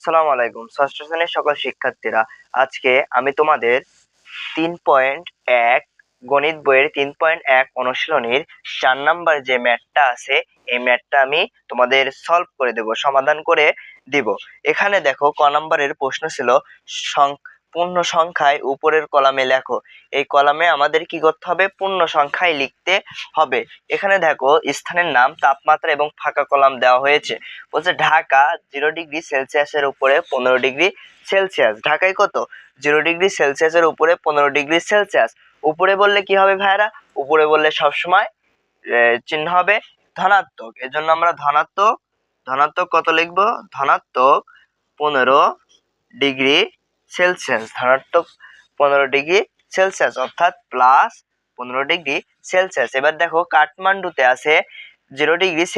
সালাম আলাইকুম ষষ্ঠ শ্রেণীর সকল শিক্ষার্থীরা। আজকে আমি তোমাদের 3.1 গণিত বইয়ের 3.1 অনুশীলনীর 4 নাম্বার যে ম্যাথটা আছে এই ম্যাথটা আমি তোমাদের সলভ করে দেব, সমাধান করে দিব। এখানে দেখো ক নাম্বারের প্রশ্ন ছিল পূর্ণ সংখ্যায় উপরের কলামে লেখো। এই কলামে আমাদের কি করতে হবে? পূর্ণ সংখ্যায় লিখতে হবে। এখানে দেখো স্থানের নাম, তাপমাত্রা এবং ফাঁকা কলাম দেওয়া হয়েছে। বলছে ঢাকা 0°C উপরে 15°C। ঢাকায় কত? 0°C উপরে 15°C। উপরে বললে কি হবে ভাইরা? উপরে বললে সবসময় চিহ্ন হবে ধনাত্মক। এজন্য আমরা ধনাত্মক কত লিখবো? ধনাত্মক 15°C। ধনাত্মক 15°C অর্থাৎ প্লাস 15°C। এবার দেখো কাঠমান্ডুতে আছে 0°C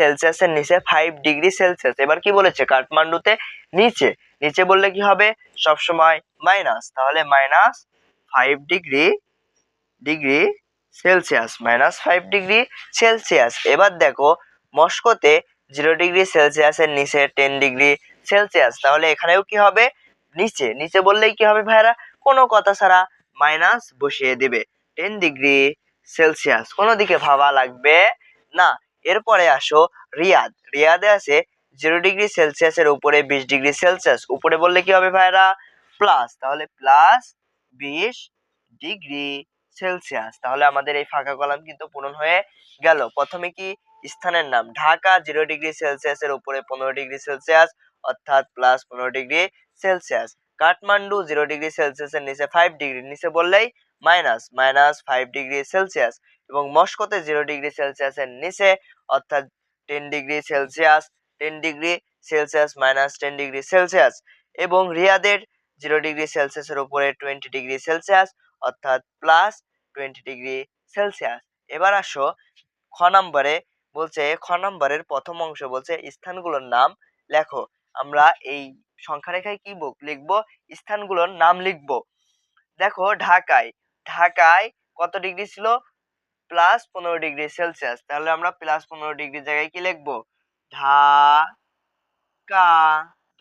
এর নিচে 5°C। এবার কি বলেছে? কাঠমান্ডুতে নিচে নিচে বললে কি হবে? সবসময় মাইনাস, তাহলে -5°C। এবার দেখো মস্কোতে 0°C এর নিচে 10°C। তাহলে এখানেও কি হবে? নিচে নিচে বললেই কি হবে ভাইরা? কোনো কথা ছাড়া মাইনাস বসিয়ে দিবে। 10°C, কোনো দিকে ভাবা লাগবে না। এরপরে আসো রিয়াদে আছে 0°C এর উপরে 20°C। উপরে বললে কি হবে ভাইরা? প্লাস, তাহলে প্লাস 20°C। তাহলে আমাদের এই ফাঁকা কলাম কিন্তু পূরণ হয়ে গেল। প্রথমে কি? স্থানের নাম ঢাকা 0°C এর উপরে 15°C অর্থাৎ প্লাস 15°C। কাঠমান্ডু 0°C এর নিচে 5°, নিচে বললেই মাইনাস 5°C। এবং মস্কোতে 0°C এর নিচে অর্থাৎ 10°C, 10°C মাইনাস 10°C। এবং রিয়াদের 0°C এর উপরে 20°C অর্থাৎ প্লাস 20°C। এবার আসো খ নম্বরে। বলছে খ নম্বরের প্রথম অংশ বলছে স্থানগুলোর নাম লেখো। আমরা এই সংখ্যা রেখায় কি লিখবো? স্থানগুলোর নাম লিখবো। দেখো ঢাকায় কত ডিগ্রি ছিল? Plus 15°C। তাহলে আমরা প্লাস 15° জায়গায় কি লিখবো? ঢাকা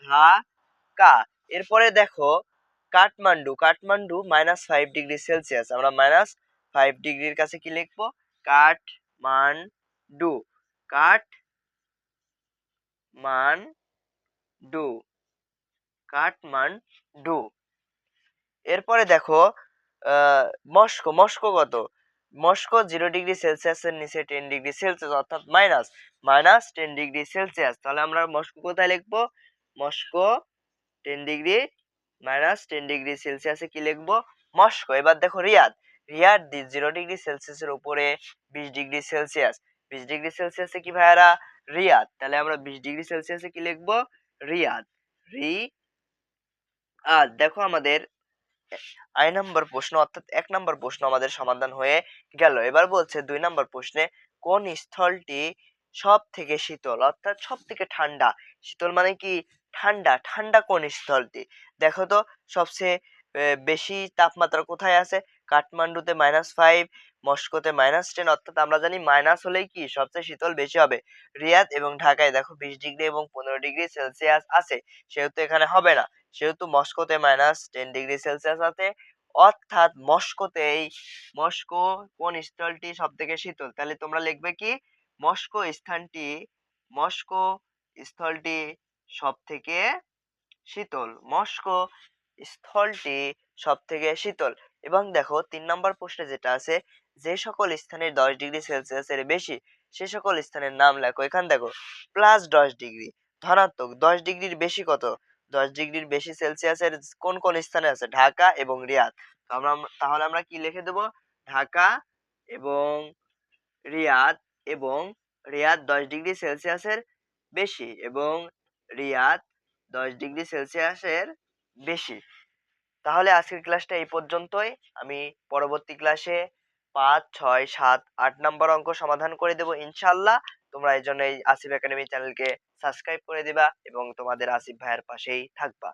ঢাকা। এরপরে দেখো কাঠমান্ডু -5°C। আমরা -5°এর কাছে কি লিখবো? কাঠমান্ডু কাঠমান্ডু কাঠমান্ডু। এরপরে দেখো মস্কো কত? মস্কো 0°C এর নিচে 10°C অর্থাৎ -10°C। তাহলে আমরা মস্কো কোথায় লিখবো? মস্কো 10°, -10°C কি লিখবো? মস্কো। এবার দেখো রিয়াদ 0°C এর উপরে 20°C। 20°C কি ভাইয়ারা? রিয়াদ। তাহলে আমরা 20°C কি লিখবো? রিয়াদ। দেখো আমাদের আই নাম্বার প্রশ্ন অর্থাৎ 1 নাম্বার প্রশ্ন আমাদের সমাধান হয়ে গেল। এবার বলছে 2 নাম্বার প্রশ্নে কোন স্থলটি সব থেকে শীতল অর্থাৎ সব থেকে ঠান্ডা? শীতল মানে কি? ঠান্ডা কোন স্থলটি? দেখো তো সবচেয়ে বেশি তাপমাত্রা কোথায় আছে? কাঠমান্ডুতে -5, মস্কোতে -10 অর্থাৎ আমরা জানি মাইনাস হলেই কি সবচেয়ে শীতল বেশি হবে। রিয়াদ এবং ঢাকায় দেখো 20° এবং 15°C আছে, সেহেতু এখানে হবে না। সেহেতু মস্কোতে -10°C আছে, অর্থাৎ মস্কো কোন স্থলটি সব থেকে শীতল? তাহলে তোমরা লিখবে কি? মস্কো স্থলটি সব থেকে শীতল। মস্কো স্থলটি সব থেকে শীতল। এবং দেখো 3 নম্বর প্রশ্নে যেটা আছে, যে সকল স্থানে 10°C এর বেশি সে সকল স্থানের নাম লেখো। এখানে দেখো +10°, ধনাত্মক 10°র বেশি কত? 10°র বেশি সেলসিয়াসের কোন কোন স্থানে আছে? ঢাকা এবং রিয়াদ। তাহলে আমরা কি লিখে দেব? ঢাকা এবং রিয়াদ এবং রিয়াদ 10°C বেশি এবং রিয়াদ 10°C বেশি। তাহলে আজকের ক্লাসটা এই পর্যন্তই। আমি পরবর্তী ক্লাসে 5, 6, 7, 8 নম্বর অঙ্ক সমাধান করে দেব ইনশাআল্লাহ। তোমরা এই জন্য এই আসিফ একাডেমি চ্যানেলকে সাবস্ক্রাইব করে দিবা এবং তোমাদের আসিফ ভাইয়ের পাশেই থাকবা।